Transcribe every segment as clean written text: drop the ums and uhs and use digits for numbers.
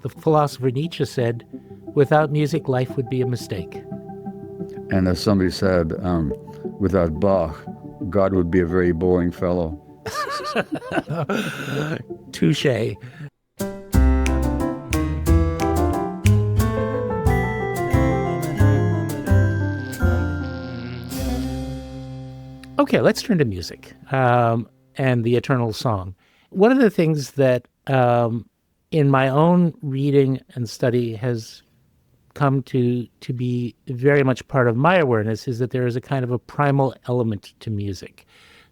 the philosopher Nietzsche said, without music, life would be a mistake. And as somebody said, without Bach, God would be a very boring fellow. Touché. Okay, let's turn to music and the eternal song. One of the things that in my own reading and study has come to be very much part of my awareness is that there is a kind of a primal element to music,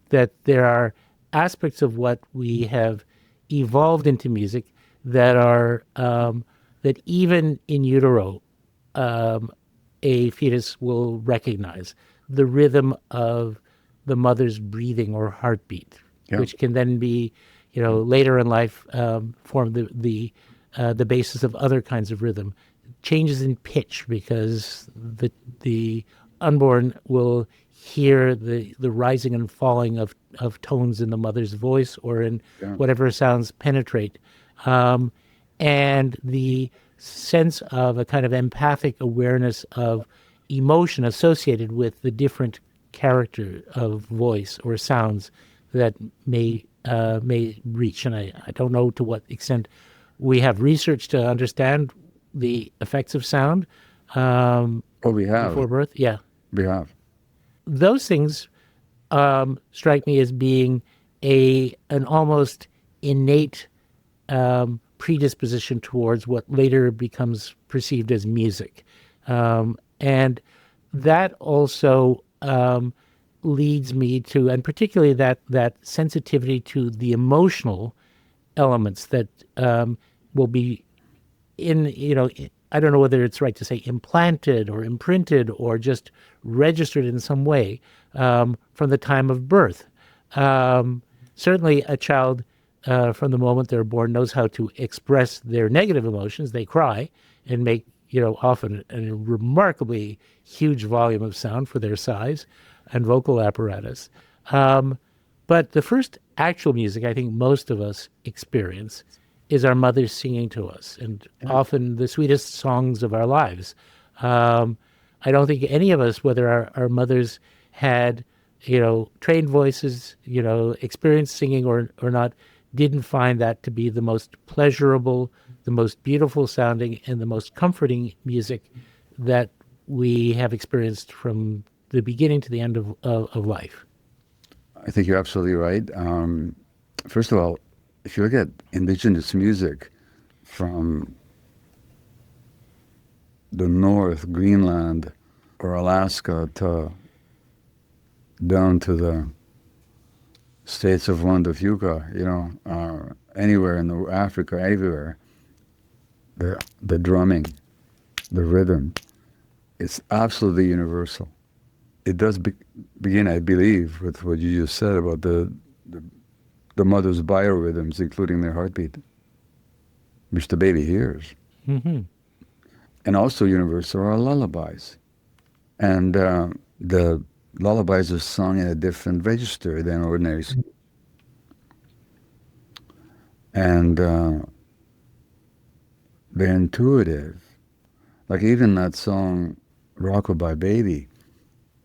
that there are aspects of what we have evolved into music that are that even in utero a fetus will recognize the rhythm of the mother's breathing or heartbeat, which can then be, later in life form the basis of other kinds of rhythm. Changes in pitch because the unborn will hear the rising and falling of tones in the mother's voice or in whatever sounds penetrate. And the sense of a kind of empathic awareness of emotion associated with the different character of voice or sounds that may reach. And I don't know to what extent we have research to understand the effects of sound. We have. Before birth? Yeah. We have. Those things strike me as being an almost innate predisposition towards what later becomes perceived as music. And that also leads me to, and particularly that sensitivity to the emotional elements that will be I don't know whether it's right to say implanted or imprinted or just registered in some way from the time of birth. Certainly a child from the moment they're born knows how to express their negative emotions. They cry and make, often a remarkably huge volume of sound for their size and vocal apparatus. But the first actual music I think most of us experience is our mothers singing to us, and often the sweetest songs of our lives. I don't think any of us, whether our mothers had, trained voices, experienced singing or not, didn't find that to be the most pleasurable, the most beautiful sounding, and the most comforting music that we have experienced from the beginning to the end of life. I think you're absolutely right. First of all, if you look at indigenous music from the North, Greenland, or Alaska down to the states of Wanda-Fuka, anywhere in Africa, everywhere, the drumming, the rhythm, it's absolutely universal. It does begin, I believe, with what you just said about the mother's biorhythms, including their heartbeat, which the baby hears. Mm-hmm. And also universal are lullabies. And the lullabies are sung in a different register than ordinary song. And they're intuitive. Like even that song, Rockabye Baby,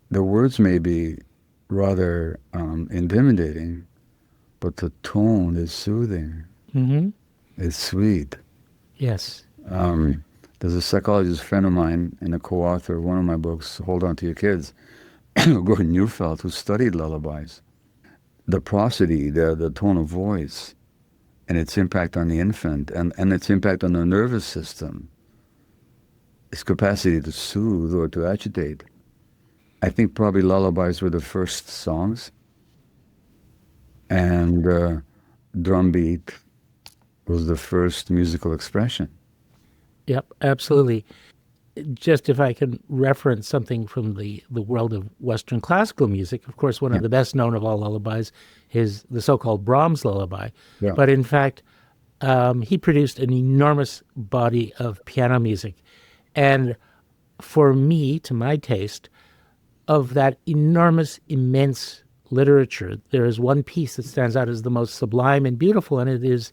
the words may be rather intimidating, but the tone is soothing. Mm-hmm. It's sweet. Yes. There's a psychologist friend of mine and a co-author of one of my books, Hold On to Your Kids, Gordon Neufeld, who studied lullabies. The prosody, the tone of voice, and its impact on the infant, and its impact on the nervous system, its capacity to soothe or to agitate. I think probably lullabies were the first songs, and drum beat was the first musical expression. Yep, absolutely. Just if I can reference something from the world of Western classical music, of course, one of the best known of all lullabies is the so-called Brahms lullaby. Yeah. But in fact, he produced an enormous body of piano music. And for me, to my taste, of that enormous, immense literature, there is one piece that stands out as the most sublime and beautiful, and it is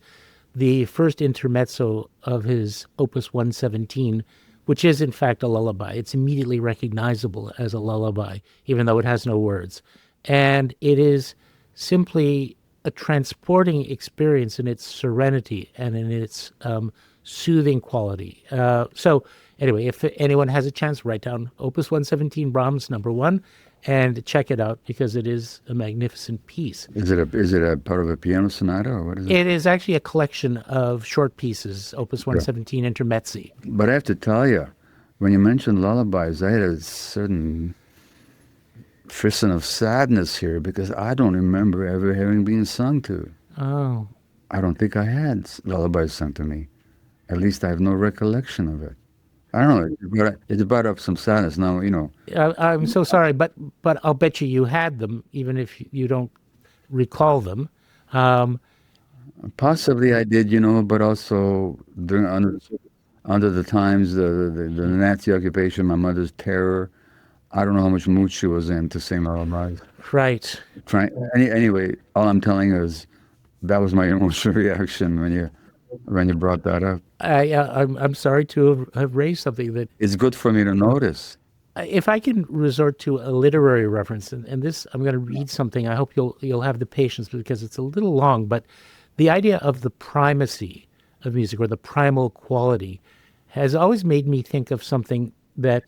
the first intermezzo of his Opus 117, which is in fact a lullaby. It's immediately recognizable as a lullaby, even though it has no words. And it is simply a transporting experience in its serenity and in its soothing quality. So anyway, if anyone has a chance, write down Opus 117, Brahms, number 1, and check it out because it is a magnificent piece. Is it a part of a piano sonata or what is it? It is actually a collection of short pieces, Opus 117 Intermezzi. But I have to tell you, when you mentioned lullabies, I had a certain frisson of sadness here because I don't remember ever having been sung to. Oh. I don't think I had lullabies sung to me. At least I have no recollection of it. I don't know. It brought up some sadness. Now, I'm so sorry, but I'll bet you had them, even if you don't recall them. Possibly I did, but also under the times, the Nazi occupation, my mother's terror, I don't know how much mood she was in to sing lullabies. Right. Anyway, all I'm telling you is that was my emotional reaction when you brought that up. I'm sorry to have raised something that... It's good for me to notice. If I can resort to a literary reference, and this, I'm going to read something. I hope you'll have the patience because it's a little long, but the idea of the primacy of music or the primal quality has always made me think of something that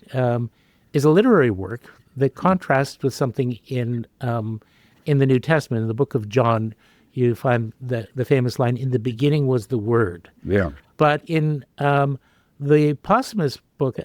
is a literary work that contrasts with something in the New Testament. In the book of John, you find the famous line, "In the beginning was the Word." Yeah. But in the posthumous book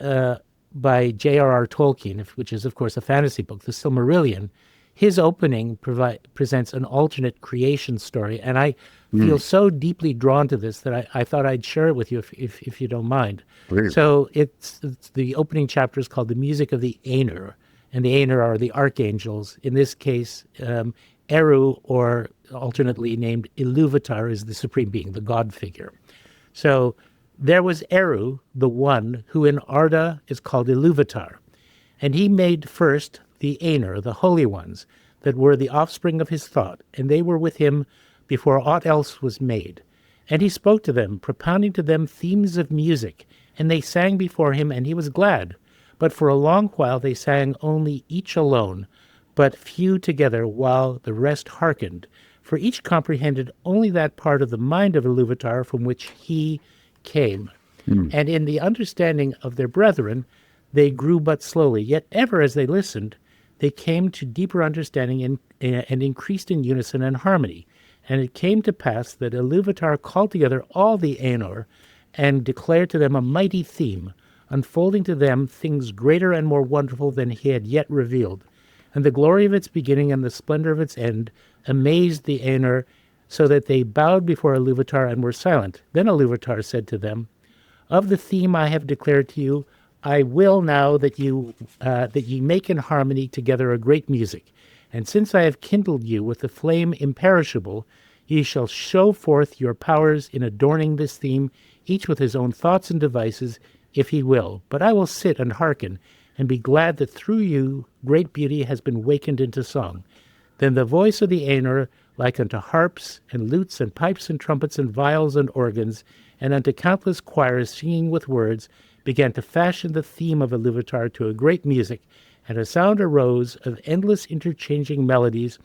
by J.R.R. Tolkien, which is, of course, a fantasy book, The Silmarillion, his opening presents an alternate creation story. And I feel so deeply drawn to this that I thought I'd share it with you if you don't mind. Please. So it's the opening chapter is called The Music of the Aenir. And the Aenir are the archangels. In this case, Eru, or alternately named Iluvatar, is the supreme being, the god figure. So there was Eru, the one, who in Arda is called Iluvatar. And he made first the Aenir, the holy ones, that were the offspring of his thought, and they were with him before aught else was made. And he spoke to them, propounding to them themes of music, and they sang before him, and he was glad. But for a long while they sang only each alone, but few together, while the rest hearkened. For each comprehended only that part of the mind of Iluvatar from which he came. And in the understanding of their brethren, they grew but slowly. Yet ever as they listened, they came to deeper understanding and increased in unison and harmony. And it came to pass that Iluvatar called together all the Aenir and declared to them a mighty theme, unfolding to them things greater and more wonderful than he had yet revealed. And the glory of its beginning and the splendor of its end amazed the Aenir, so that they bowed before Iluvatar and were silent. Then Iluvatar said to them, "Of the theme I have declared to you, I will now that ye make in harmony together a great music. And since I have kindled you with the flame imperishable, ye shall show forth your powers in adorning this theme, each with his own thoughts and devices, if he will. But I will sit and hearken, and be glad that through you great beauty has been wakened into song." Then the voice of the Aenir, like unto harps and lutes and pipes and trumpets and viols and organs, and unto countless choirs singing with words, began to fashion the theme of Iluvatar to a great music, and a sound arose of endless interchanging melodies,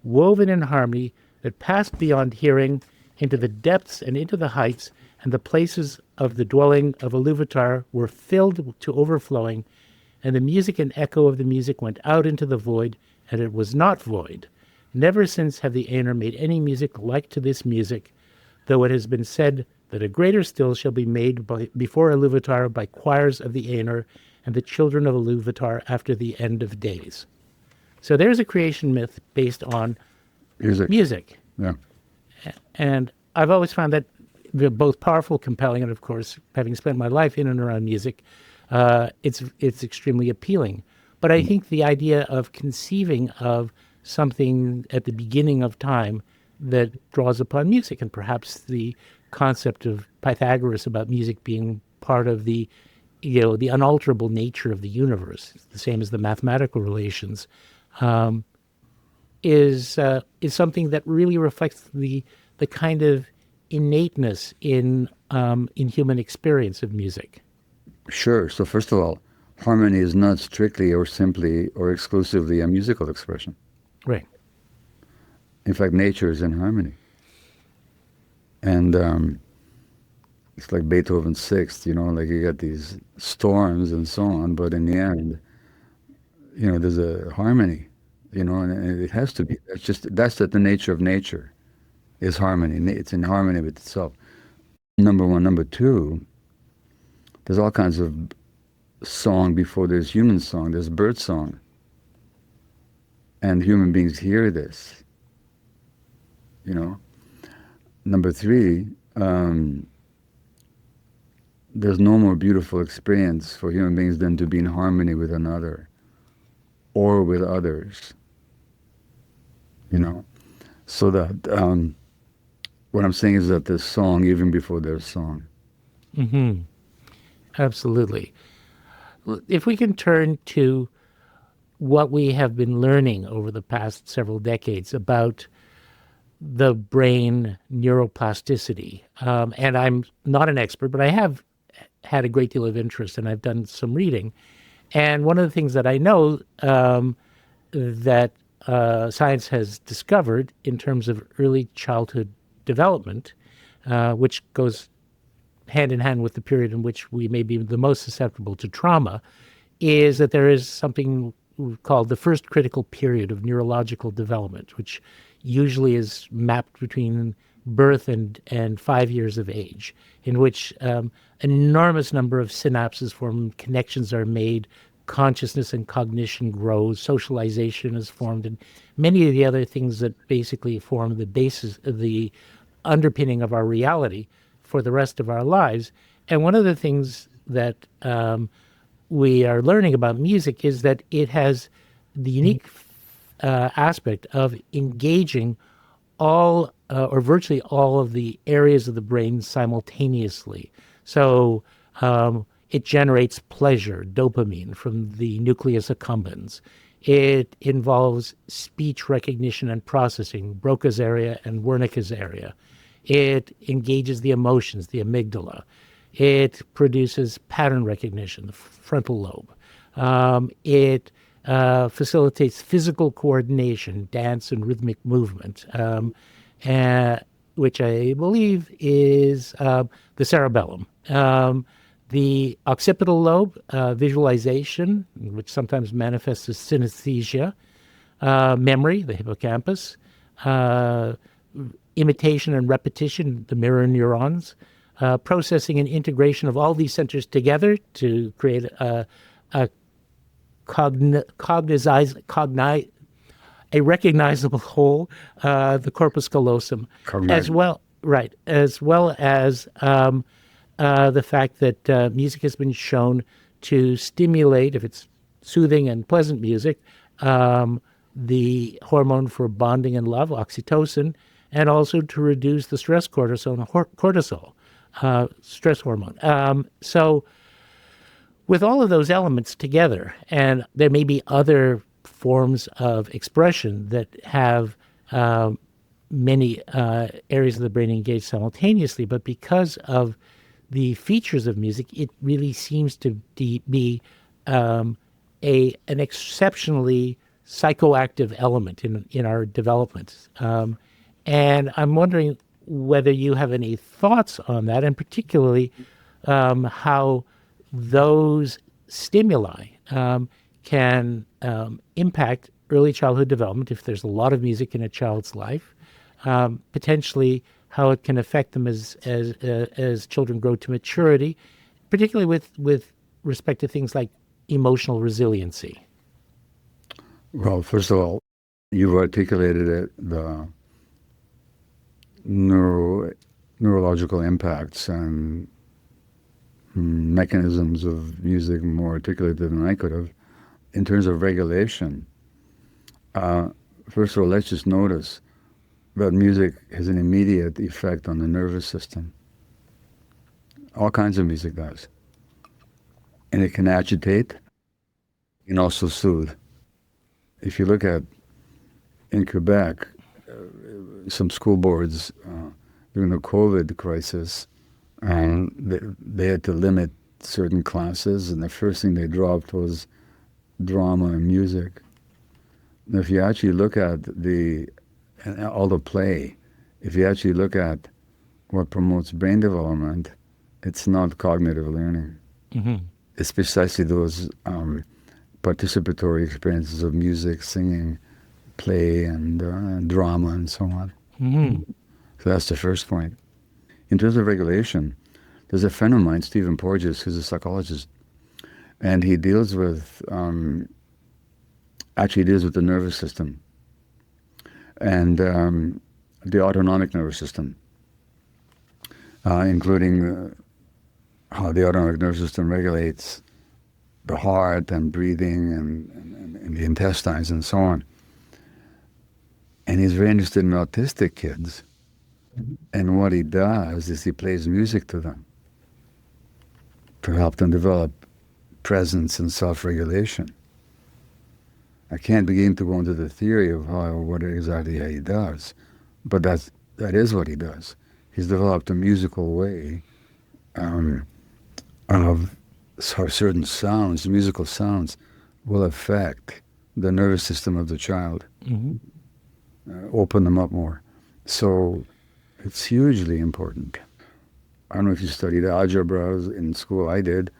woven in harmony, that passed beyond hearing into the depths and into the heights, and the places of the dwelling of Iluvatar were filled to overflowing, and the music and echo of the music went out into the void, and it was not void. Never since have the Aenir made any music like to this music, though it has been said that a greater still shall be made before Iluvatar by choirs of the Aenir and the children of Iluvatar after the end of days. So there's a creation myth based on music. Yeah. And I've always found that both powerful, compelling, and of course, having spent my life in and around music, it's extremely appealing. But I think the idea of conceiving of something at the beginning of time that draws upon music, and perhaps the concept of Pythagoras about music being part of the unalterable nature of the universe, the same as the mathematical relations, is something that really reflects the kind of innateness in human experience of music? Sure. So first of all, harmony is not strictly or simply or exclusively a musical expression. Right. In fact, nature is in harmony. And it's like Beethoven's Sixth, like you got these storms and so on, but in the end, there's a harmony, and it has to be. That's the nature of nature, is harmony. It's in harmony with itself. Number one. Number two, there's all kinds of song before there's human song. There's bird song. And human beings hear this, Number three, there's no more beautiful experience for human beings than to be in harmony with another or with others, So that what I'm saying is that there's song even before there's song. Mm-hmm. Absolutely. If we can turn to what we have been learning over the past several decades about the brain neuroplasticity. And I'm not an expert, but I have had a great deal of interest and I've done some reading. And one of the things that I know that science has discovered in terms of early childhood development, which goes hand in hand with the period in which we may be the most susceptible to trauma, is that there is something called the first critical period of neurological development, which usually is mapped between birth and 5 years of age, in which an enormous number of synapses form, connections are made, consciousness and cognition grows, socialization is formed, and many of the other things that basically form the basis of the underpinning of our reality for the rest of our lives. And one of the things that we are learning about music is that it has the unique aspect of engaging all or virtually all of the areas of the brain simultaneously. So it generates pleasure, dopamine, from the nucleus accumbens. It involves speech recognition and processing, Broca's area and Wernicke's area. It engages the emotions, the amygdala. It produces pattern recognition, the frontal lobe. It facilitates physical coordination, dance and rhythmic movement, which I believe is the cerebellum. The occipital lobe, visualization, which sometimes manifests as synesthesia, memory, the hippocampus, imitation and repetition, the mirror neurons, processing and integration of all these centers together to create a recognizable whole, the corpus callosum, as well as the fact that music has been shown to stimulate, if it's soothing and pleasant music, the hormone for bonding and love, oxytocin, and also to reduce the stress cortisol, stress hormone. So with all of those elements together, and there may be other forms of expression that have many areas of the brain engaged simultaneously, but because of the features of music, it really seems to be an exceptionally psychoactive element in our development. And I'm wondering whether you have any thoughts on that, and particularly how those stimuli can impact early childhood development if there's a lot of music in a child's life, potentially how it can affect them as children grow to maturity, particularly with respect to things like emotional resiliency. Well, first of all, you've articulated it, the neurological impacts and mechanisms of music more articulated than I could have. In terms of regulation, first of all, let's just notice that music has an immediate effect on the nervous system. All kinds of music does. And it can agitate and also soothe. If you look at, in Quebec, some school boards during the COVID crisis, they had to limit certain classes, and the first thing they dropped was drama and music. And if you actually look at all the play, if you actually look at what promotes brain development, it's not cognitive learning. Mm-hmm. It's precisely those participatory experiences of music, singing, play, and drama, and so on. Mm-hmm. So that's the first point. In terms of regulation, there's a friend of mine, Stephen Porges, who's a psychologist, and he deals with the nervous system and the autonomic nervous system, including how the autonomic nervous system regulates the heart and breathing and the intestines and so on. And he's very interested in autistic kids. And what he does is he plays music to them to help them develop presence and self-regulation. I can't begin to go into the theory of what exactly he does, but that is what he does. He's developed a musical way of certain sounds, musical sounds, will affect the nervous system of the child, Mm-hmm. Open them up more. So it's hugely important. I don't know if you studied algebra in school. I did.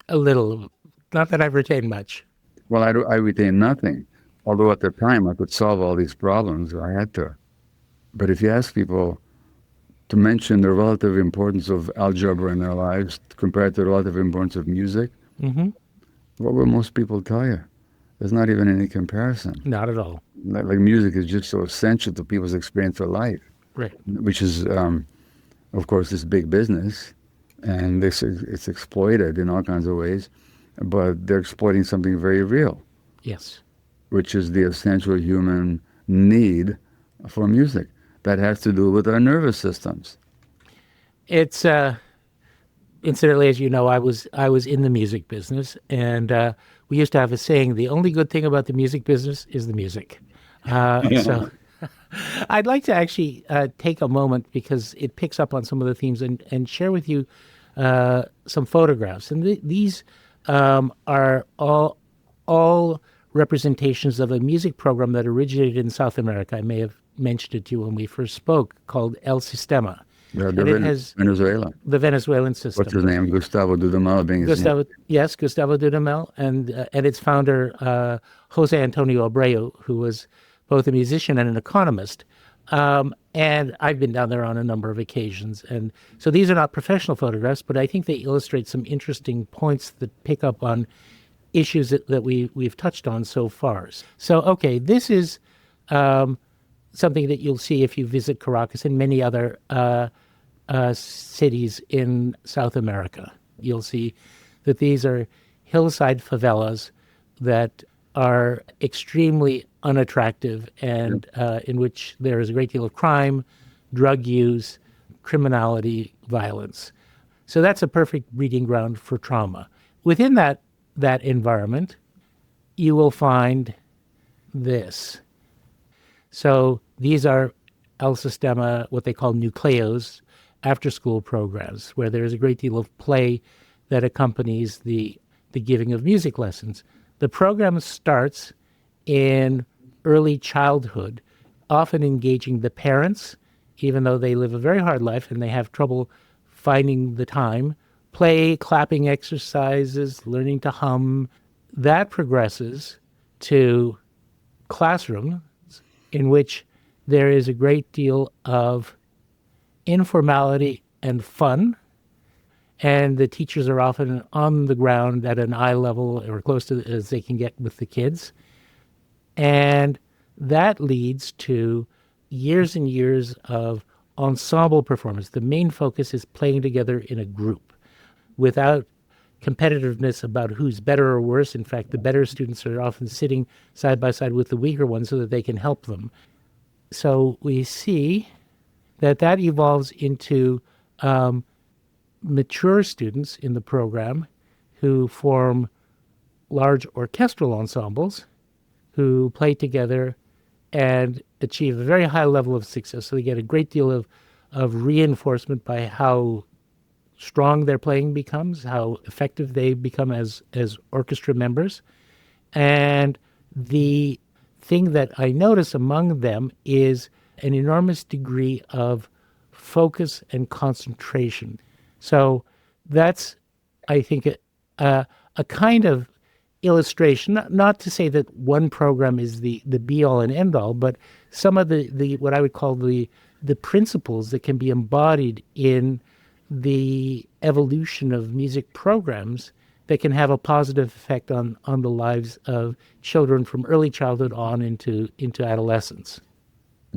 A little. Not that I've retained much. Well, I retained nothing. Although at the time I could solve all these problems, I had to. But if you ask people to mention the relative importance of algebra in their lives compared to the relative importance of music, Mm-hmm. what will most people tell you? There's not even any comparison. Not at all. Like music is just so essential to people's experience of life, Right. which is, of course, this big business, and it's exploited in all kinds of ways, but they're exploiting something very real, Yes. which is the essential human need for music that has to do with our nervous systems. It's incidentally, as you know, I was in the music business, and we used to have a saying: the only good thing about the music business is the music. So I'd like to actually take a moment, because it picks up on some of the themes, and share with you some photographs. And these are all representations of a music program that originated in South America. I may have mentioned it to you when we first spoke, called El Sistema. Yeah, And it has Venezuela. the Venezuelan system. What's his name? Gustavo Dudamel being his name. Gustavo Dudamel, and its founder, Jose Antonio Abreu, who was both a musician and an economist. And I've been down there on a number of occasions. And so these are not professional photographs, but I think they illustrate some interesting points that pick up on issues that we've touched on so far. So, okay, this is something that you'll see if you visit Caracas and many other cities in South America. You'll see that these are hillside favelas that are extremely unattractive, and in which there is a great deal of crime, drug use, criminality, violence. So that's a perfect breeding ground for trauma. Within that environment, you will find this. So these are El Sistema, what they call nucleos, after-school programs, where there is a great deal of play that accompanies the giving of music lessons. The program starts in early childhood, often engaging the parents, even though they live a very hard life and they have trouble finding the time. Play, clapping exercises, learning to hum. That progresses to classroom, in which there is a great deal of informality and fun, and the teachers are often on the ground at an eye level or close to as they can get with the kids. And that leads to years and years of ensemble performance. The main focus is playing together in a group without competitiveness about who's better or worse. In fact, the better students are often sitting side by side with the weaker ones so that they can help them. So we see that evolves into mature students in the program who form large orchestral ensembles, who play together and achieve a very high level of success. So they get a great deal of reinforcement by how strong their playing becomes, how effective they become as orchestra members. And the thing that I notice among them is an enormous degree of focus and concentration. So that's, I think, a kind of illustration, not to say that one program is the be-all and end-all, but some of the what I would call the principles that can be embodied in the evolution of music programs that can have a positive effect on the lives of children from early childhood on into adolescence.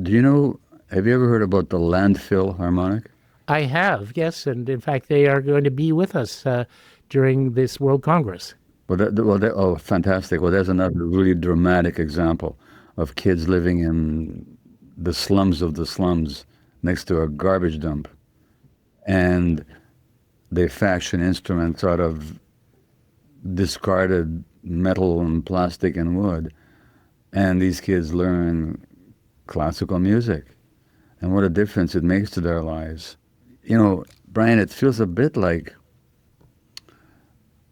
Do you know, have you ever heard about the landfill harmonic? I have, yes, and in fact they are going to be with us during this World Congress. Oh, fantastic. Well, there's another really dramatic example of kids living in the slums of the slums next to a garbage dump. And they fashion instruments out of discarded metal and plastic and wood. And these kids learn classical music. And what a difference it makes to their lives. You know, Brian, it feels a bit like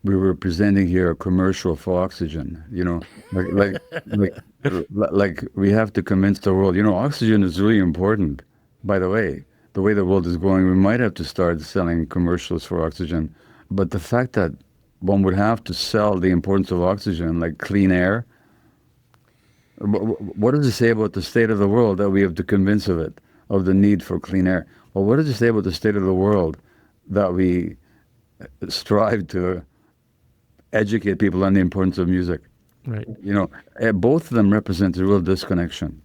we were presenting here a commercial for oxygen, you know, like we have to convince the world, you know, oxygen is really important. By the way the world is going, we might have to start selling commercials for oxygen. But the fact that one would have to sell the importance of oxygen, like clean air, what does it say about the state of the world that we have to convince of it, of the need for clean air? Well, what does it say about the state of the world that we strive to educate people on the importance of music? Right. You know, both of them represent a real disconnection.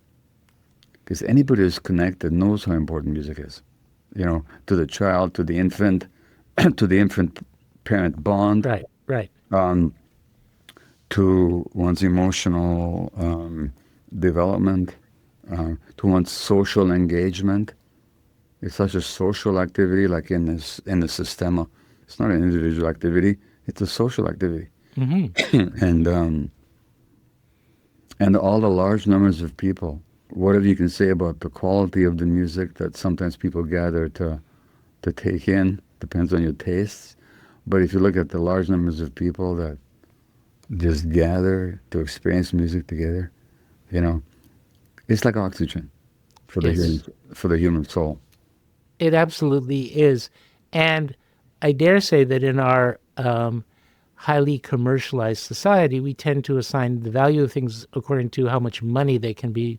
Because anybody who's connected knows how important music is. You know, to the child, to the infant, to the infant-parent bond. Right, right. To one's emotional development, to one's social engagement. It's such a social activity, like in the systema. It's not an individual activity; it's a social activity. Mm-hmm. and all the large numbers of people. Whatever you can say about the quality of the music that sometimes people gather to take in, depends on your tastes. But if you look at the large numbers of people that just gather to experience music together, you know, it's like oxygen for the human soul. It absolutely is. And I dare say that in our highly commercialized society, we tend to assign the value of things according to how much money they can be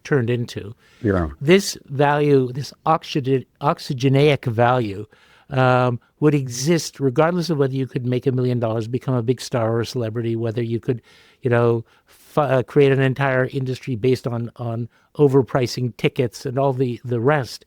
turned into. Yeah. This value, this oxygenaic value, would exist regardless of whether you could make $1 million, become a big star or a celebrity, whether you could, you know, create an entire industry based on overpricing tickets and all the rest.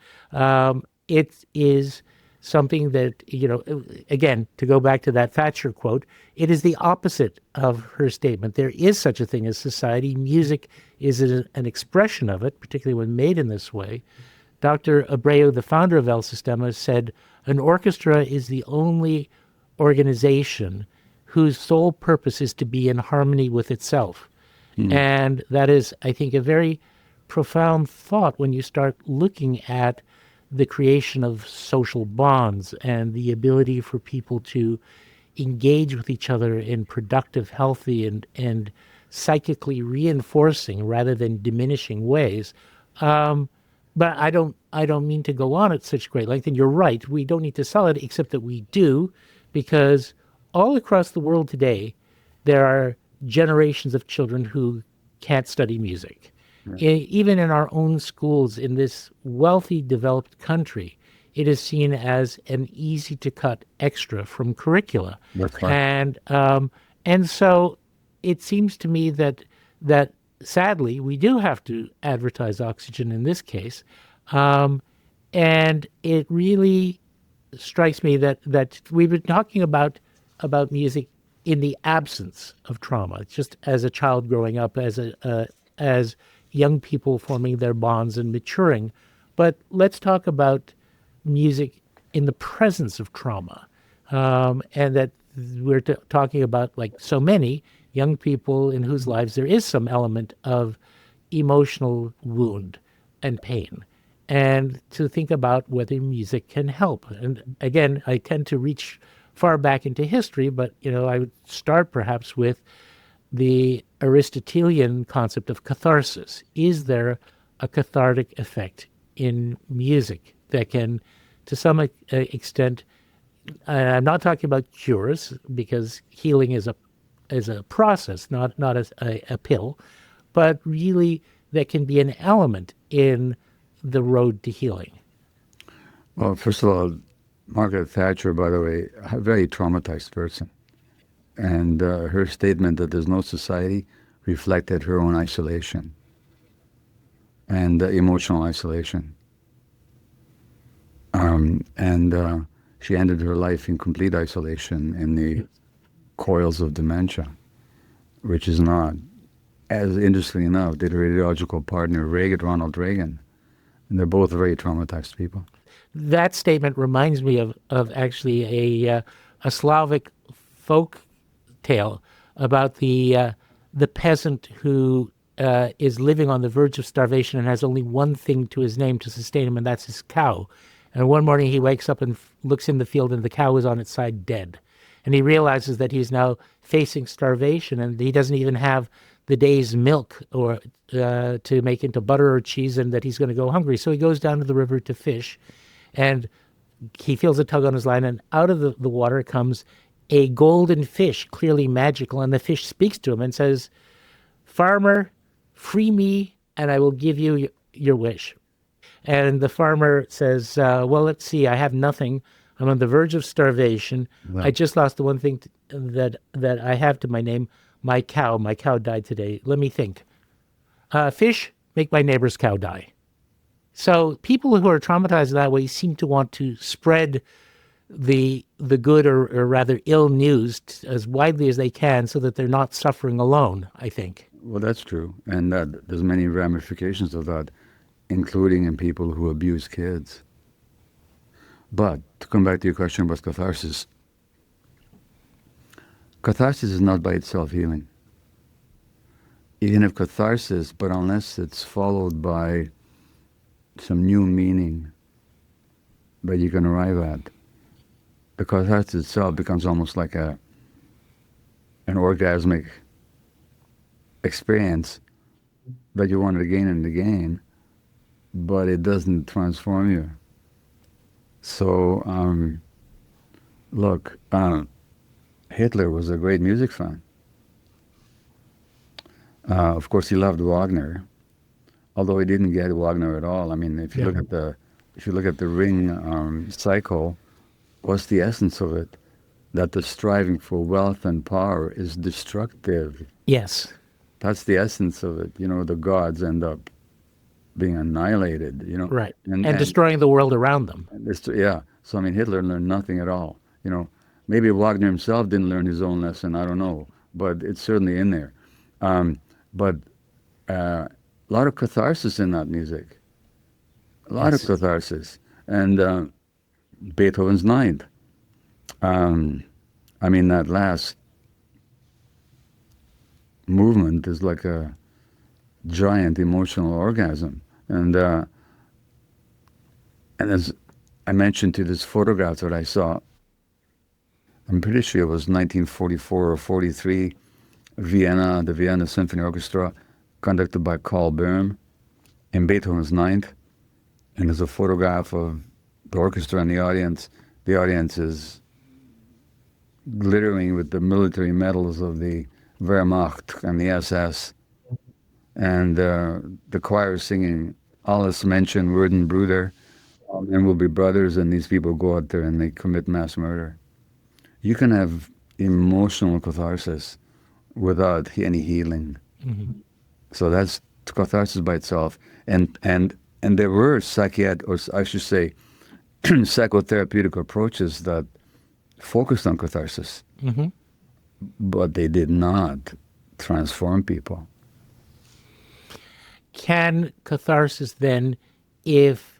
It is something that, you know, again, to go back to that Thatcher quote, it is the opposite of her statement. There is such a thing as society. Music is an expression of it, particularly when made in this way. Dr. Abreu, the founder of El Sistema, said, an orchestra is the only organization whose sole purpose is to be in harmony with itself. And that is, I think, a very profound thought when you start looking at the creation of social bonds and the ability for people to engage with each other in productive, healthy, and psychically reinforcing rather than diminishing ways. But I don't mean to go on at such great length. And you're right, we don't need to sell it, except that we do, because all across the world today, there are generations of children who can't study music. Even in our own schools in this wealthy, developed country, it is seen as an easy-to-cut extra from curricula. That's right. And so it seems to me that sadly, we do have to advertise oxygen in this case. And it really strikes me that we've been talking about music in the absence of trauma, just as a child growing up, as young people forming their bonds and maturing. But let's talk about music in the presence of trauma, and that we're talking about, like so many young people in whose lives there is some element of emotional wound and pain. and to think about whether music can help. And again, I tend to reach far back into history, but I would start perhaps with the Aristotelian concept of catharsis. Is there a cathartic effect in music that can, to some extent, I'm not talking about cures, because healing is a process, not a pill, but really that can be an element in the road to healing? Well, first of all, Margaret Thatcher, by the way, a very traumatized person. And her statement that there's no society reflected her own isolation and emotional isolation. And she ended her life in complete isolation in the coils of dementia, which is not, as interestingly enough, did her ideological partner, Ronald Reagan. And they're both very traumatized people. That statement reminds me of actually a Slavic folk tale about the peasant who is living on the verge of starvation and has only one thing to his name to sustain him, and that's his cow. And one morning he wakes up and looks in the field, and the cow is on its side dead. And he realizes that he's now facing starvation, and he doesn't even have the day's milk or to make into butter or cheese, and that he's going to go hungry. So he goes down to the river to fish, and he feels a tug on his line, and out of the water comes a golden fish, clearly magical, and the fish speaks to him and says, "Farmer, free me, and I will give you your wish." And the farmer says, well, let's see, I have nothing. I'm on the verge of starvation. Wow. I just lost the one thing that I have to my name, my cow. My cow died today. Let me think. Fish, make my neighbor's cow die. So people who are traumatized that way seem to want to spread the good or rather ill news as widely as they can so that they're not suffering alone, I think. Well, that's true. And there's many ramifications of that, including in people who abuse kids. But to come back to your question about catharsis, catharsis is not by itself healing. You can have catharsis, but unless it's followed by some new meaning that you can arrive at, the catharsis itself becomes almost like an orgasmic experience that you want again and again, but it doesn't transform you. So, look, Hitler was a great music fan. Of course, he loved Wagner, although he didn't get Wagner at all. I mean, if you look at the Ring cycle, what's the essence of it? That the striving for wealth and power is destructive. Yes. That's the essence of it. The gods end up being annihilated, Right. And destroying the world around them. Yeah. So, I mean, Hitler learned nothing at all. Maybe Wagner himself didn't learn his own lesson. I don't know. But it's certainly in there. But a lot of catharsis in that music. A lot of catharsis. And Beethoven's Ninth. That last movement is like a giant emotional orgasm. And as I mentioned to this photograph that I saw, I'm pretty sure it was 1944 or 43, Vienna, the Vienna Symphony Orchestra, conducted by Carl Böhm in Beethoven's Ninth. And there's a photograph of the orchestra and the audience. The audience is glittering with the military medals of the Wehrmacht and the SS. And the choir is singing Alles Menschen werden Brüder, and will be brothers, and these people go out there and they commit mass murder. You can have emotional catharsis without any healing. Mm-hmm. So that's catharsis by itself. And there were psychotherapeutic approaches that focused on catharsis, Mm-hmm. but they did not transform people. Can catharsis then, if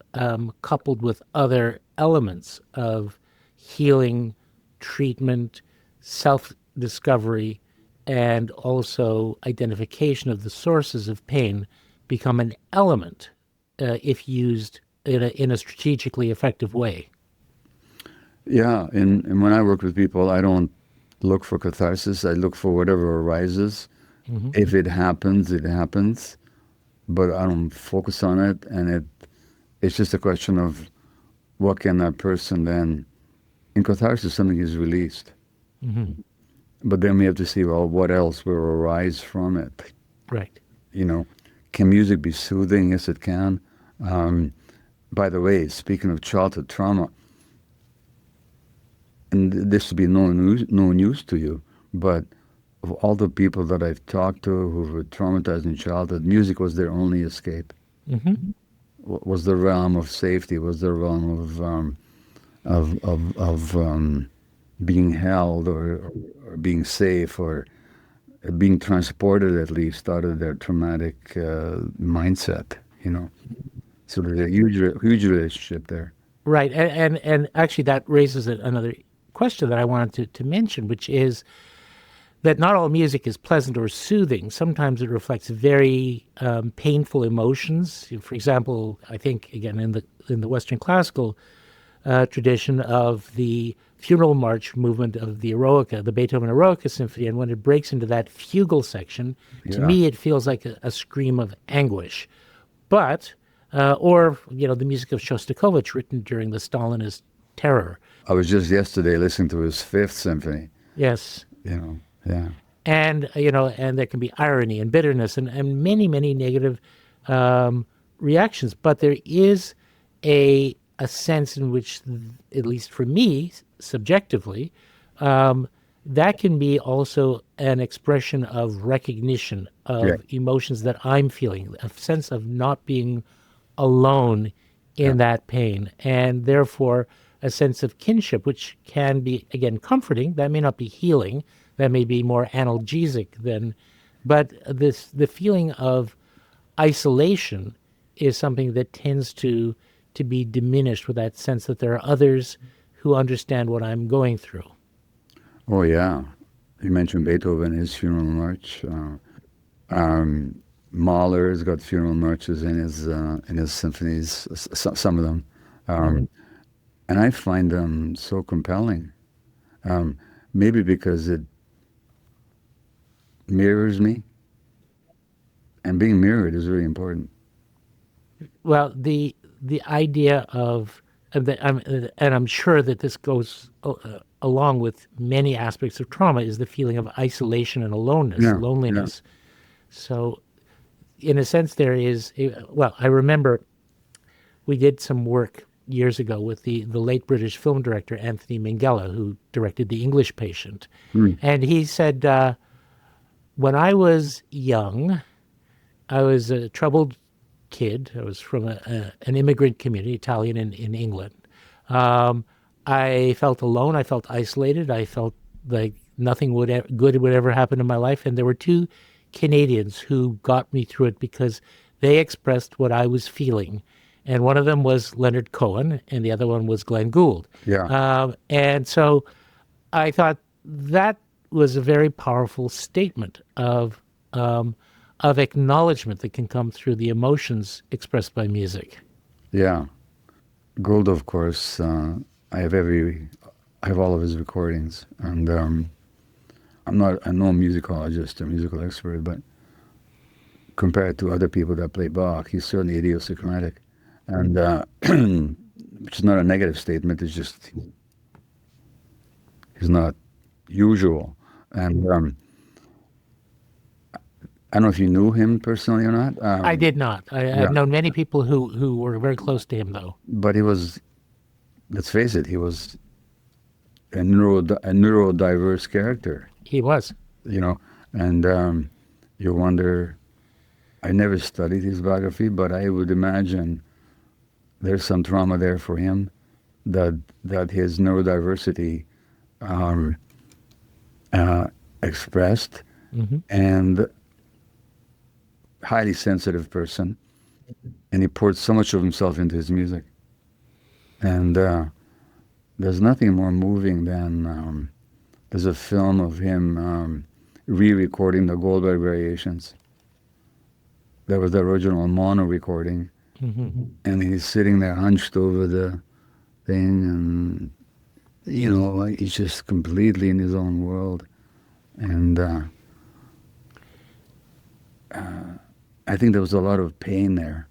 coupled with other elements of healing, treatment, self-discovery, and also identification of the sources of pain, become an element if used in a strategically effective way. Yeah, and when I work with people, I don't look for catharsis. I look for whatever arises. Mm-hmm. If it happens, it happens. But I don't focus on it, and it's just a question of what can that person then. In catharsis, something is released, Mm-hmm. but then we have to see, well, what else will arise from it. Right. You know, can music be soothing? Yes, it can. By the way, speaking of childhood trauma, and this will be no news to you, but of all the people that I've talked to who were traumatized in childhood, music was their only escape. Mm-hmm. Was the realm of safety, was the realm of being held or being safe or being transported at least out of their traumatic mindset. You know, so there's a huge relationship there. Right. And actually that raises another question that I wanted to mention, which is that not all music is pleasant or soothing. Sometimes it reflects very painful emotions. For example, I think again in the Western classical tradition of the funeral march movement of the Eroica, the Beethoven Eroica Symphony, and when it breaks into that fugal section, to me it feels like a scream of anguish. But or the music of Shostakovich written during the Stalinist terror. I was just yesterday listening to his Fifth Symphony. Yes. Yeah. And and there can be irony and bitterness and many negative reactions. But there is a sense in which, at least for me, subjectively, that can be also an expression of recognition of emotions that I'm feeling, a sense of not being alone in that pain, and therefore a sense of kinship, which can be, again, comforting. That may not be healing. That may be more analgesic than, but the feeling of isolation is something that tends to be diminished with that sense that there are others who understand what I'm going through. Oh yeah, you mentioned Beethoven, his funeral march. Mahler's got funeral marches in his symphonies, some of them, and I find them so compelling. Maybe because it mirrors me, and being mirrored is really important. Well, the idea of and I'm sure that this goes along with many aspects of trauma is the feeling of isolation and aloneness, loneliness. Yeah. So, in a sense, there is. Well, I remember we did some work years ago with the late British film director Anthony Minghella, who directed The English Patient, and he said, when I was young, I was a troubled kid. I was from an immigrant community, Italian in England. I felt alone. I felt isolated. I felt like nothing good would ever happen in my life. And there were two Canadians who got me through it because they expressed what I was feeling. And one of them was Leonard Cohen, and the other one was Glenn Gould. Yeah. And so I thought that was a very powerful statement of acknowledgement that can come through the emotions expressed by music. Yeah. Gould, of course, I have all of his recordings, and I'm no musicologist or musical expert, but compared to other people that play Bach, he's certainly idiosyncratic, and which is not a negative statement. It's just he's not usual, and I don't know if you knew him personally or not. I did not. I've known many people who were very close to him, though. But he was, let's face it, he was a neurodiverse character. He was. And you wonder, I never studied his biography, but I would imagine there's some trauma there for him that his neurodiversity expressed, and highly sensitive person, and he poured so much of himself into his music. And there's nothing more moving than there's a film of him re-recording the Goldberg Variations. There was the original mono recording, And he's sitting there hunched over the thing, and like he's just completely in his own world. And I think there was a lot of pain there,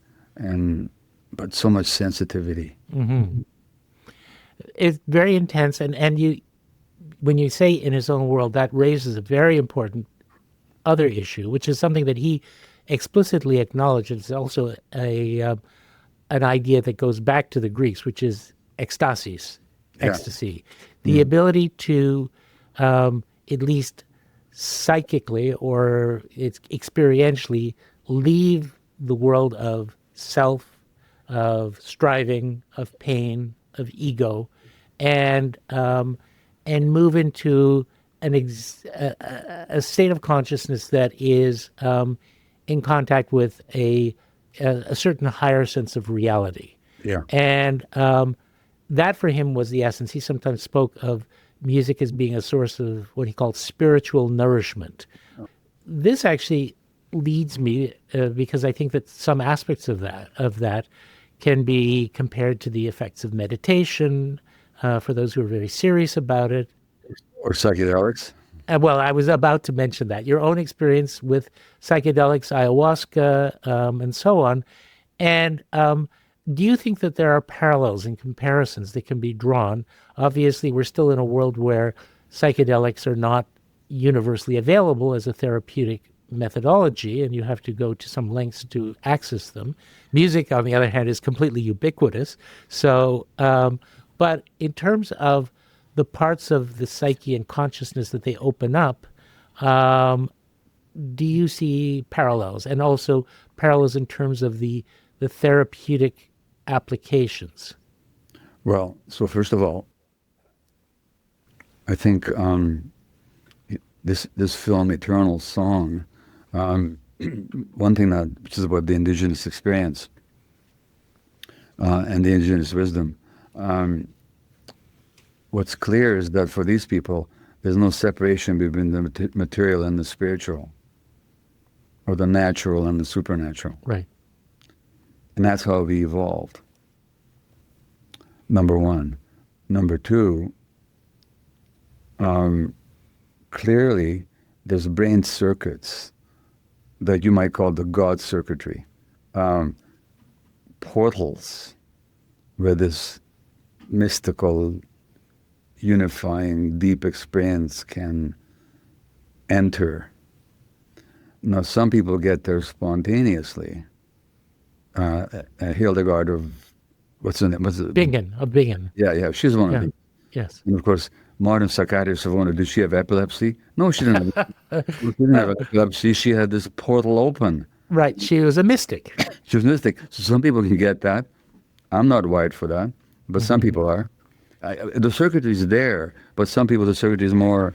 but so much sensitivity. It's very intense, and you, when you say in his own world, that raises a very important other issue, which is something that he explicitly acknowledges. It's also an idea that goes back to the Greeks, which is ecstasis, ecstasy, the ability to, at least psychically or experientially, leave the world of self, of striving, of pain, of ego, and move into a state of consciousness that is in contact with a certain higher sense of reality. Yeah. And that for him was the essence. He sometimes spoke of music as being a source of what he called spiritual nourishment. This actually leads me, because I think that some aspects of that can be compared to the effects of meditation, for those who are very serious about it. Or psychedelics. Well, I was about to mention that. Your own experience with psychedelics, ayahuasca, and so on. And do you think that there are parallels and comparisons that can be drawn? Obviously, we're still in a world where psychedelics are not universally available as a therapeutic methodology, and you have to go to some lengths to access them. Music, on the other hand, is completely ubiquitous. So, but in terms of the parts of the psyche and consciousness that they open up, do you see parallels? And also parallels in terms of the therapeutic applications? Well, so first of all, I think this film, Eternal Song, one thing which is about the Indigenous experience and the Indigenous wisdom, what's clear is that for these people, there's no separation between the material and the spiritual, or the natural and the supernatural. Right. And that's how we evolved. Number one. Number two, clearly there's brain circuits that you might call the God circuitry, portals where this mystical, unifying, deep experience can enter. Now, some people get there spontaneously. Hildegard of, what's her name? Bingen. Yeah, she's one of them. Yes. And of course, modern psychiatrists have wondered, did she have epilepsy? No, she didn't have epilepsy. She had this portal open. Right. She was a mystic. She was mystic. So some people can get that. I'm not wired for that, but some people are. The circuitry is there, but some people the circuitry is more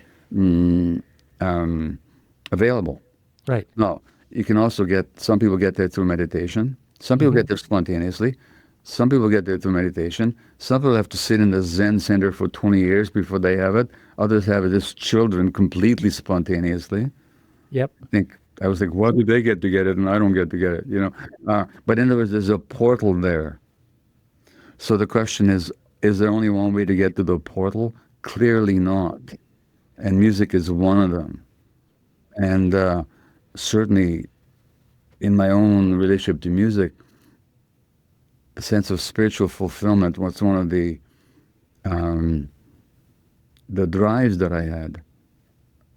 available. Right. No, you can also some people get there through meditation. Some people get there spontaneously. Some people get there through meditation. Some people have to sit in the Zen center for 20 years before they have it. Others have it as children completely spontaneously. Yep. I was like, why do they get to get it and I don't get to get it? But in other words, there's a portal there. So the question is there only one way to get to the portal? Clearly not. And music is one of them. And certainly in my own relationship to music, a sense of spiritual fulfillment was one of the drives that I had.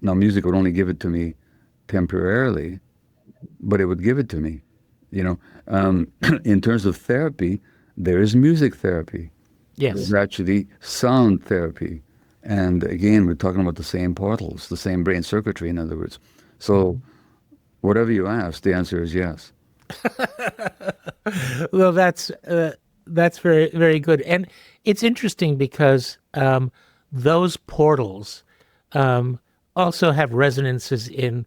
Now, music would only give it to me temporarily, but it would give it to me. In terms of therapy, there is music therapy. Yes. There's actually sound therapy. And again, we're talking about the same portals, the same brain circuitry, in other words. So whatever you ask, the answer is yes. Well, that's very, very good. And it's interesting because those portals also have resonances in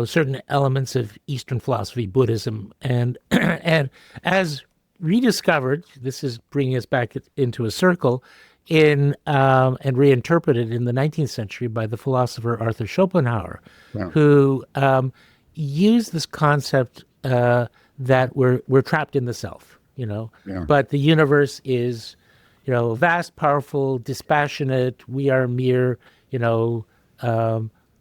certain elements of Eastern philosophy, Buddhism, and and as rediscovered, this is bringing us back into a circle, and reinterpreted in the 19th century by the philosopher Arthur Schopenhauer, who used this concept that we're trapped in the self, you know. Yeah. But the universe is, vast, powerful, dispassionate. We are mere,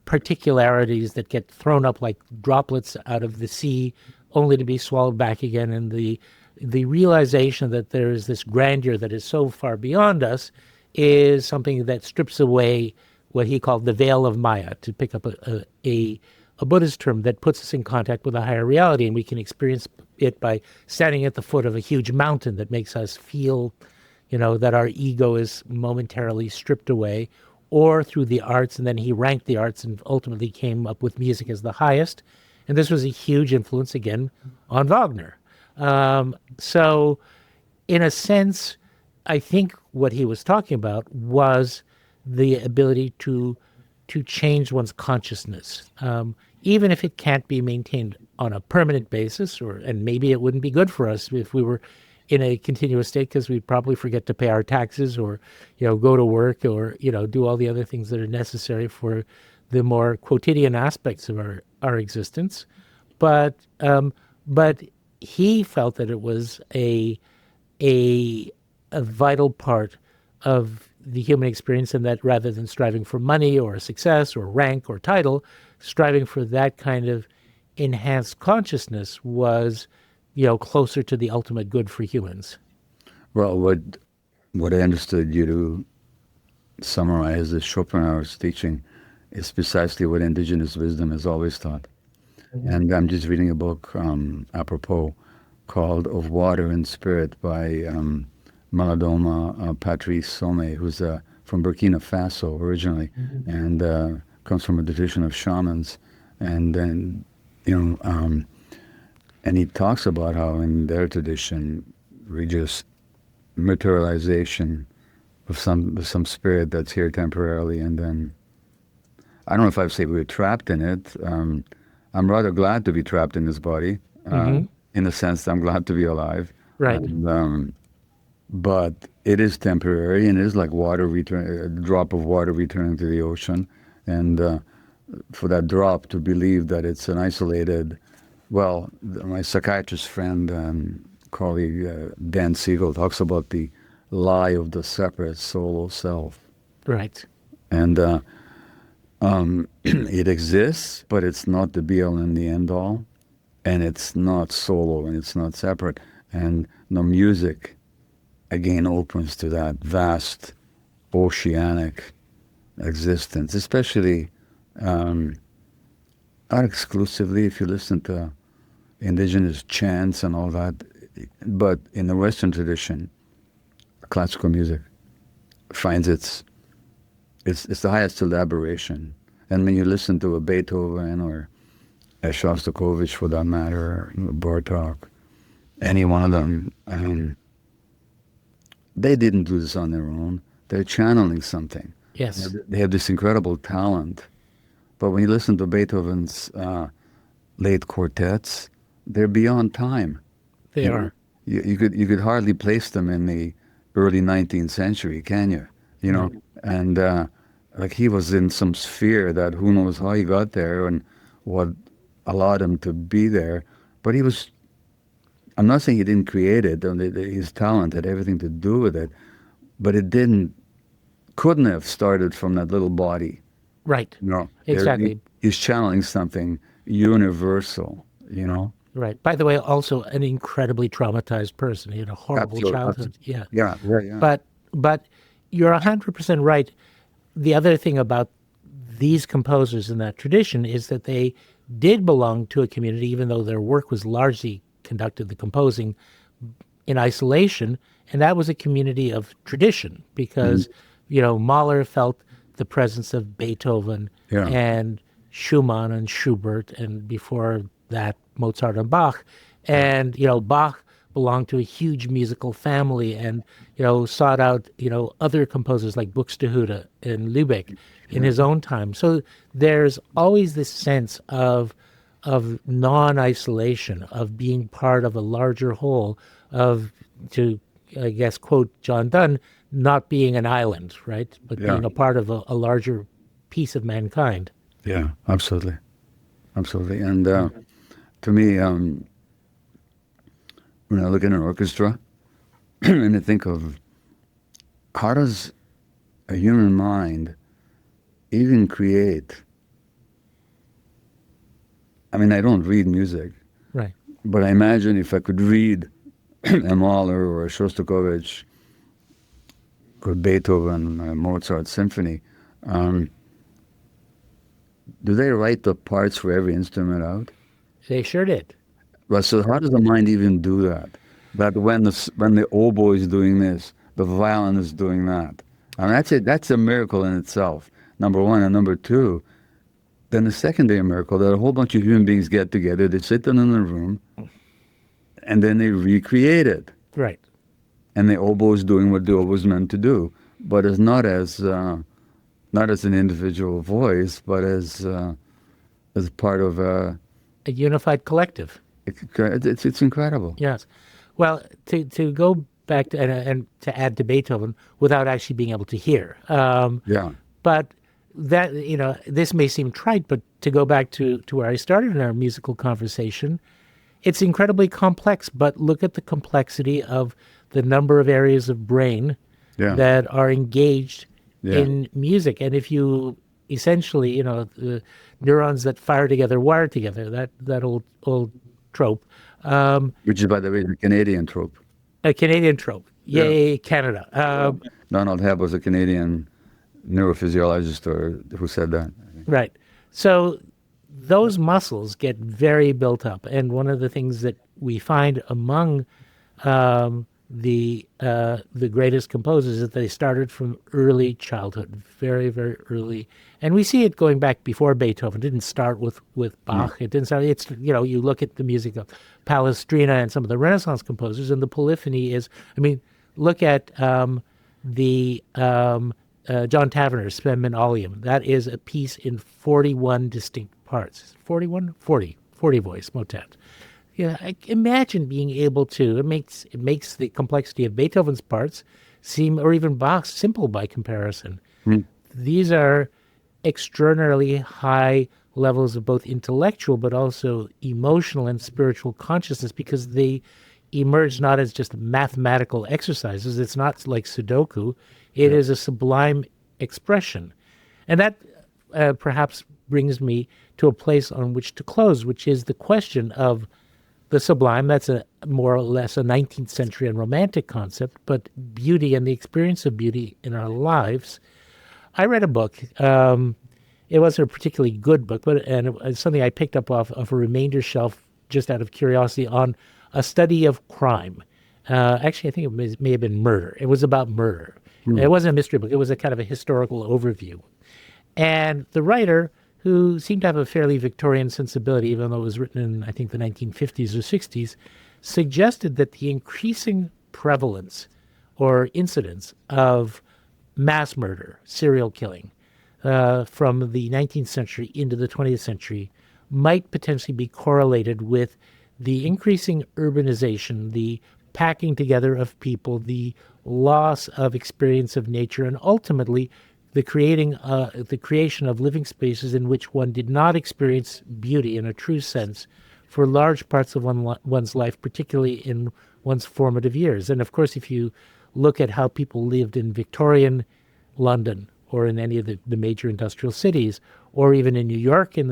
particularities that get thrown up like droplets out of the sea, only to be swallowed back again. And the realization that there is this grandeur that is so far beyond us is something that strips away what he called the veil of Maya, to pick up a Buddhist term that puts us in contact with a higher reality, and we can experience it by standing at the foot of a huge mountain that makes us feel, that our ego is momentarily stripped away, or through the arts. And then he ranked the arts and ultimately came up with music as the highest. And this was a huge influence, again, on Wagner. So in a sense, I think what he was talking about was the ability to change one's consciousness, even if it can't be maintained on a permanent basis, and maybe it wouldn't be good for us if we were in a continuous state, because we'd probably forget to pay our taxes, or go to work, or do all the other things that are necessary for the more quotidian aspects of our existence. But he felt that it was a vital part of the human experience, and that rather than striving for money or success or rank or title, striving for that kind of enhanced consciousness was, closer to the ultimate good for humans. Well, what I understood you to summarize as Schopenhauer's teaching is precisely what indigenous wisdom has always taught. Mm-hmm. And I'm just reading a book, apropos, called Of Water and Spirit by Maladoma Patrice Somé, who's from Burkina Faso originally, mm-hmm. and comes from a tradition of shamans. And then, and he talks about how in their tradition, religious materialization of some spirit that's here temporarily, and then, I don't know if I'd say we're trapped in it. I'm rather glad to be trapped in this body, mm-hmm. in the sense that I'm glad to be alive. Right. And, but it is temporary, and it is like a drop of water returning to the ocean. And for that drop to believe that it's an isolated, my psychiatrist friend and colleague, Dan Siegel, talks about the lie of the separate solo self. Right. And it exists, but it's not the be-all and the end-all. And it's not solo, and it's not separate. And the music, again, opens to that vast oceanic existence, especially, not exclusively if you listen to indigenous chants and all that, but in the Western tradition, classical music finds it's the highest elaboration. And when you listen to a Beethoven or a Shostakovich, for that matter, or Bartok, any one of them, they didn't do this on their own. They're channeling something. Yes. They have this incredible talent. But when you listen to Beethoven's late quartets, they're beyond time. They are. You could hardly place them in the early 19th century, can you? Right. And like he was in some sphere that who knows how he got there and what allowed him to be there. But he was, I'm not saying he didn't create it, and his talent had everything to do with it, but it couldn't have started from that little body. Right. Exactly. He's channeling something universal, Right. By the way, also an incredibly traumatized person. He had a horrible childhood. Yeah. Yeah. Yeah. But you're 100% right. The other thing about these composers in that tradition is that they did belong to a community, even though their work was largely conducted, the composing, in isolation. And that was a community of tradition because, Mahler felt the presence of Beethoven and Schumann and Schubert, and before that, Mozart and Bach. And, Bach belonged to a huge musical family and, sought out, other composers like Buxtehude and Lübeck in his own time. So there's always this sense of non-isolation, of being part of a larger whole, of, to, I guess, quote John Donne, not being an island, right? But being a part of a larger piece of mankind. Yeah, absolutely. Absolutely. And to me, when I look at an orchestra and I think of how does a human mind even create. I mean, I don't read music, Right. but I imagine if I could read a Mahler or a Shostakovich or Beethoven, a Mozart symphony, do they write the parts for every instrument out? They sure did. Well, so how does the mind even do that? That when the oboe is doing this, the violin is doing that. I mean, that's it. That's a miracle in itself. Number one, and number two, then the secondary miracle that a whole bunch of human beings get together, they sit down in a room, and then they recreate it. Right. And the oboe is doing what the oboe is meant to do, but it's not as an individual voice, but as part of A unified collective. it's incredible. Yes. Well, to go back to, and to add to Beethoven without actually being able to hear. Yeah. But that, this may seem trite, but to go back to where I started in our musical conversation, it's incredibly complex, but look at the complexity of the number of areas of brain that are engaged in music. And if you essentially, the neurons that fire together wire together, that old trope. Which is, by the way, the Canadian trope. A Canadian trope. Yay, Canada. Donald Hebb was a Canadian neurophysiologist who said that. Right. So those muscles get very built up. And one of the things that we find among the greatest composers is that they started from early childhood, very, very early. And we see it going back before Beethoven. It didn't start with Bach. It didn't start, you look at the music of Palestrina and some of the Renaissance composers, and the polyphony is, look at John Taverner's Spem Oleum. That is a piece in 41 distinct parts. 41? 40 voice motet. I imagine being able to, it makes the complexity of Beethoven's parts seem, or even Bach's, simple by comparison. These are extraordinarily high levels of both intellectual but also emotional and spiritual consciousness, because they emerge not as just mathematical exercises. It's not like Sudoku. It is a sublime expression. And that perhaps brings me to a place on which to close, which is the question of the sublime. That's more or less a 19th century and romantic concept, but beauty and the experience of beauty in our lives. I read a book. It wasn't a particularly good book, but it's something I picked up off of a remainder shelf just out of curiosity, on a study of crime. Actually, I think it may have been murder. It was about murder. It wasn't a mystery book. It was a kind of a historical overview. And the writer, who seemed to have a fairly Victorian sensibility, even though it was written in, I think, the 1950s or 60s, suggested that the increasing prevalence or incidence of mass murder, serial killing, from the 19th century into the 20th century might potentially be correlated with the increasing urbanization, the packing together of people, the loss of experience of nature, and ultimately the creation of living spaces in which one did not experience beauty in a true sense for large parts of one's life, particularly in one's formative years. And of course, if you look at how people lived in Victorian London or in any of the major industrial cities, or even in New York in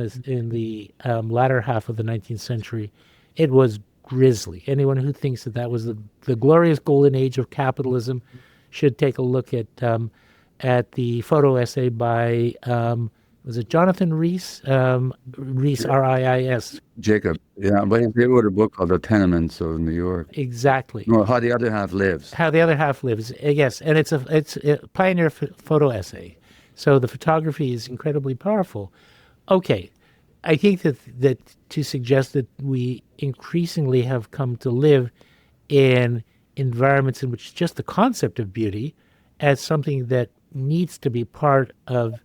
the latter half of the 19th century, it was grisly. Anyone who thinks that was the glorious golden age of capitalism should take a look at the photo essay by, was it Jonathan Rhys? Rhys, R-I-I-S. Jacob, yeah, but he wrote a book called The Tenements of New York. Exactly. No, How the Other Half Lives. How the Other Half Lives, yes. And it's a pioneer photo essay. So the photography is incredibly powerful. Okay, I think that to suggest that we increasingly have come to live in environments in which just the concept of beauty as something that needs to be part of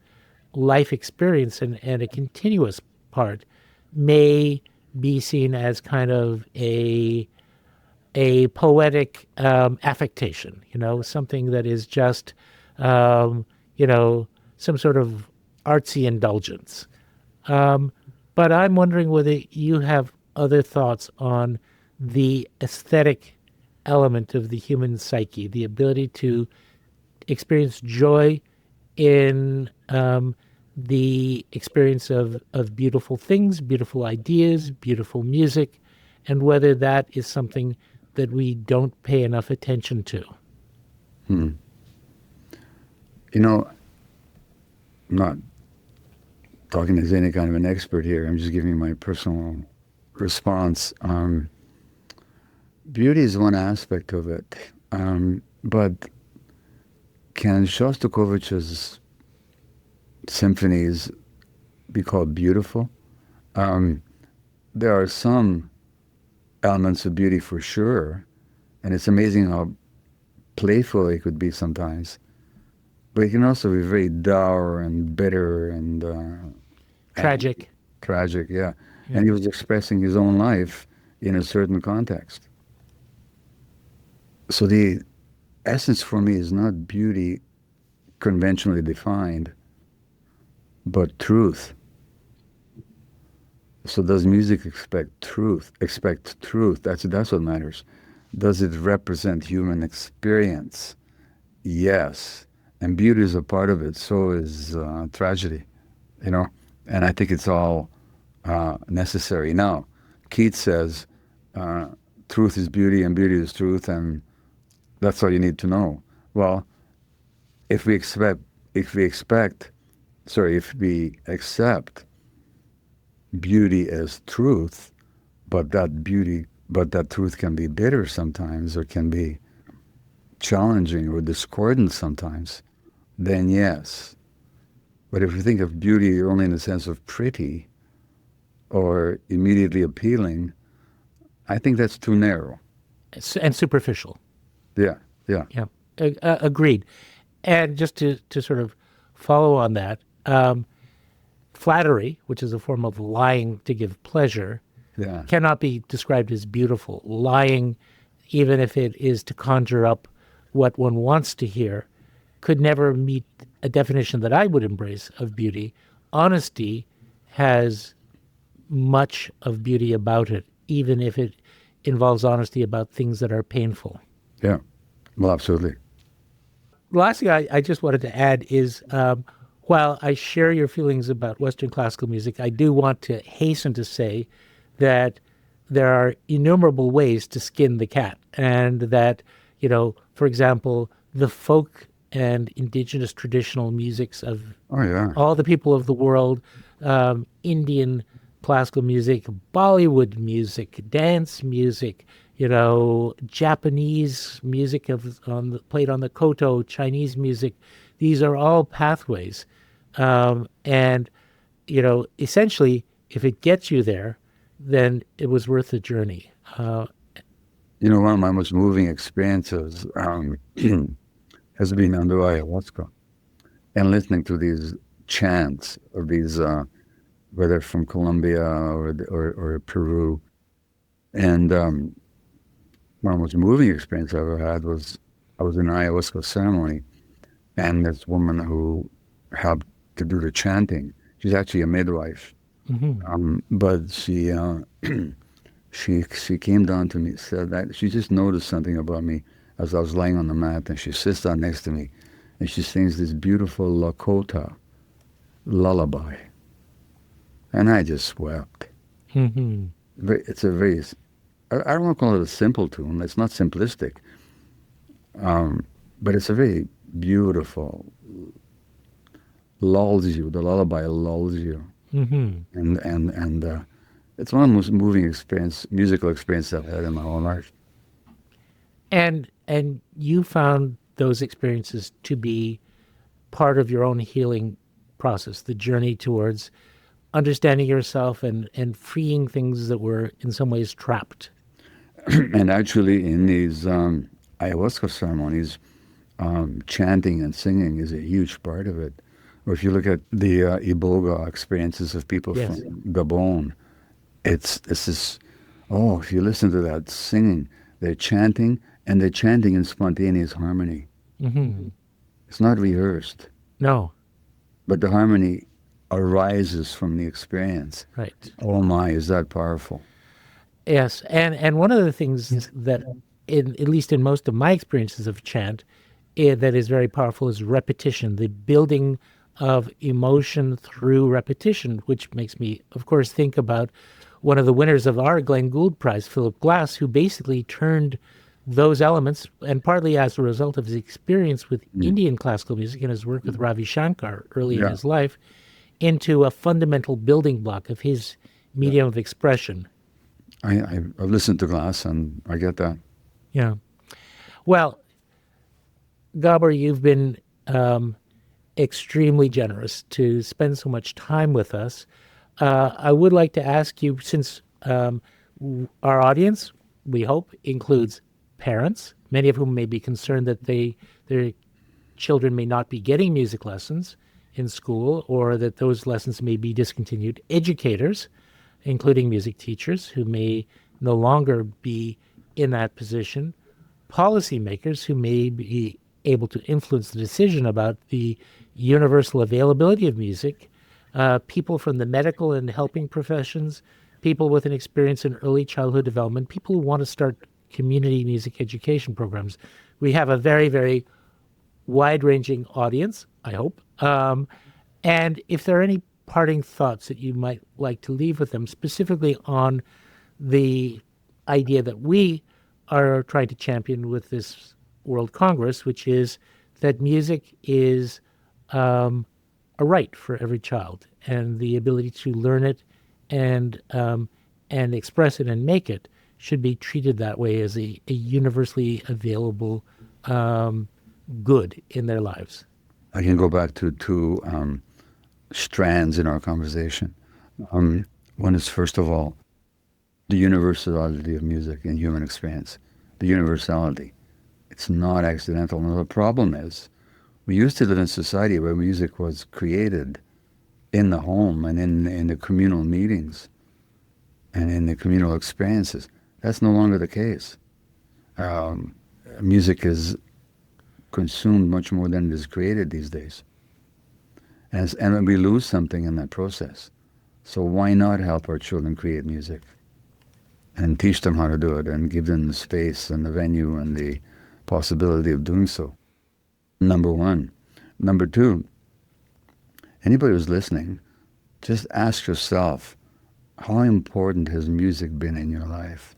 life experience and a continuous part may be seen as kind of a poetic affectation, something that is just, some sort of artsy indulgence. But I'm wondering whether you have other thoughts on the aesthetic element of the human psyche, the ability to experience joy in the experience of beautiful things, beautiful ideas, beautiful music, and whether that is something that we don't pay enough attention to. You know, I'm not talking as any kind of an expert here. I'm just giving you my personal response. Beauty is one aspect of it, but can Shostakovich's symphonies be called beautiful? There are some elements of beauty for sure, and it's amazing how playful it could be sometimes. But it can also be very dour and bitter and Tragic. tragic, yeah. And he was expressing his own life in a certain context. So the essence for me is not beauty conventionally defined, but truth. So does music expect truth? That's what matters. Does it represent human experience? Yes. And beauty is a part of it. So is tragedy, you know? And I think it's all necessary. Now, Keats says, truth is beauty and beauty is truth, and that's all you need to know. Well, if we accept beauty as truth, but that truth can be bitter sometimes, or can be challenging or discordant sometimes, then yes. But if we think of beauty only in the sense of pretty or immediately appealing, I think that's too narrow. And superficial. Yeah. Yeah, agreed. And just to sort of follow on that, flattery, which is a form of lying to give pleasure, cannot be described as beautiful. Lying, even if it is to conjure up what one wants to hear, could never meet a definition that I would embrace of beauty. Honesty has much of beauty about it, even if it involves honesty about things that are painful. Yeah, well, absolutely. The last thing I just wanted to add is, while I share your feelings about Western classical music, I do want to hasten to say that there are innumerable ways to skin the cat, and that, for example, the folk and indigenous traditional musics of all the people of the world, Indian classical music, Bollywood music, dance music, Japanese music played on the koto, Chinese music. These are all pathways. And, essentially, if it gets you there, then it was worth the journey. One of my most moving experiences has been under ayahuasca and listening to these chants of these, whether from Colombia or Peru. And one of the most moving experiences I ever had was I was in an ayahuasca ceremony, and this woman who helped to do the chanting, she's actually a midwife, but she came down to me, said that she just noticed something about me as I was laying on the mat, and she sits down next to me, and she sings this beautiful Lakota lullaby, and I just wept. It's a very, I don't want to call it a simple tune. It's not simplistic, but it's a very beautiful, lulls you. The lullaby lulls you, and it's one of the most moving musical experiences I've had in my whole life. And you found those experiences to be part of your own healing process, the journey towards understanding yourself and freeing things that were in some ways trapped. And actually, in these ayahuasca ceremonies, chanting and singing is a huge part of it. Or if you look at the Iboga experiences of people from Gabon, it's this, if you listen to that singing, they're chanting, and they're chanting in spontaneous harmony. It's not rehearsed. No. But the harmony arises from the experience. Right. Oh my, is that powerful. Yes, and one of the things that, at least in most of my experiences of chant, that is very powerful is repetition, the building of emotion through repetition, which makes me, of course, think about one of the winners of our Glenn Gould Prize, Philip Glass, who basically turned those elements, and partly as a result of his experience with Indian classical music and his work with Ravi Shankar early in Yeah, his life, into a fundamental building block of his yeah. medium of expression. I've listened to Glass, and I get that. Yeah. Well, Gabor, you've been extremely generous to spend so much time with us. I would like to ask you, since our audience, we hope, includes parents, many of whom may be concerned that their children may not be getting music lessons in school, or that those lessons may be discontinued, educators, including music teachers who may no longer be in that position, policymakers who may be able to influence the decision about the universal availability of music, people from the medical and helping professions, people with an experience in early childhood development, people who want to start community music education programs. We have a very, very wide-ranging audience, I hope. And if there are any parting thoughts that you might like to leave with them, specifically on the idea that we are trying to champion with this World Congress, which is that music is a right for every child, and the ability to learn it and express it and make it should be treated that way, as a universally available good in their lives. I can go back to two strands in our conversation. One is, first of all, the universality of music in human experience. The universality. It's not accidental. Now, the problem is, we used to live in a society where music was created in the home and in the communal meetings and in the communal experiences. That's no longer the case. Music is consumed much more than it is created these days. And we lose something in that process. So why not help our children create music and teach them how to do it and give them the space and the venue and the possibility of doing so? Number one. Number two, anybody who's listening, just ask yourself, how important has music been in your life?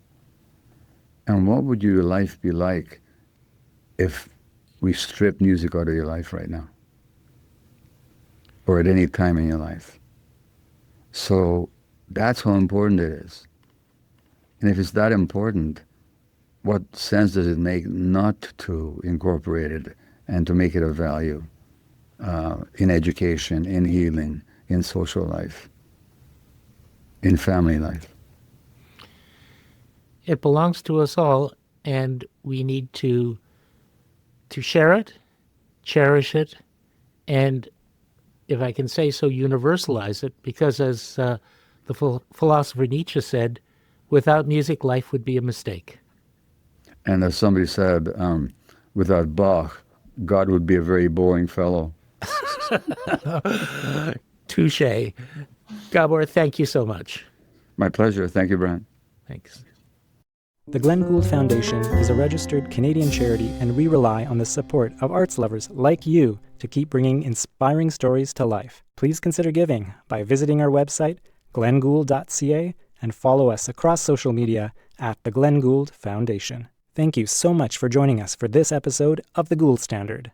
And what would your life be like if we strip music out of your life right now? Or at any time in your life? So that's how important it is. And if it's that important, what sense does it make not to incorporate it and to make it a value in education, in healing, in social life, in family life? It belongs to us all, and we need to share it, cherish it, and, if I can say so, universalize it, because as the philosopher Nietzsche said, without music, life would be a mistake. And as somebody said, without Bach, God would be a very boring fellow. Touché. Gabor, thank you so much. My pleasure. Thank you, Brian. Thanks. The Glenn Gould Foundation is a registered Canadian charity, and we rely on the support of arts lovers like you to keep bringing inspiring stories to life. Please consider giving by visiting our website, glenngould.ca, and follow us across social media at the Glenn Gould Foundation. Thank you so much for joining us for this episode of the Gould Standard.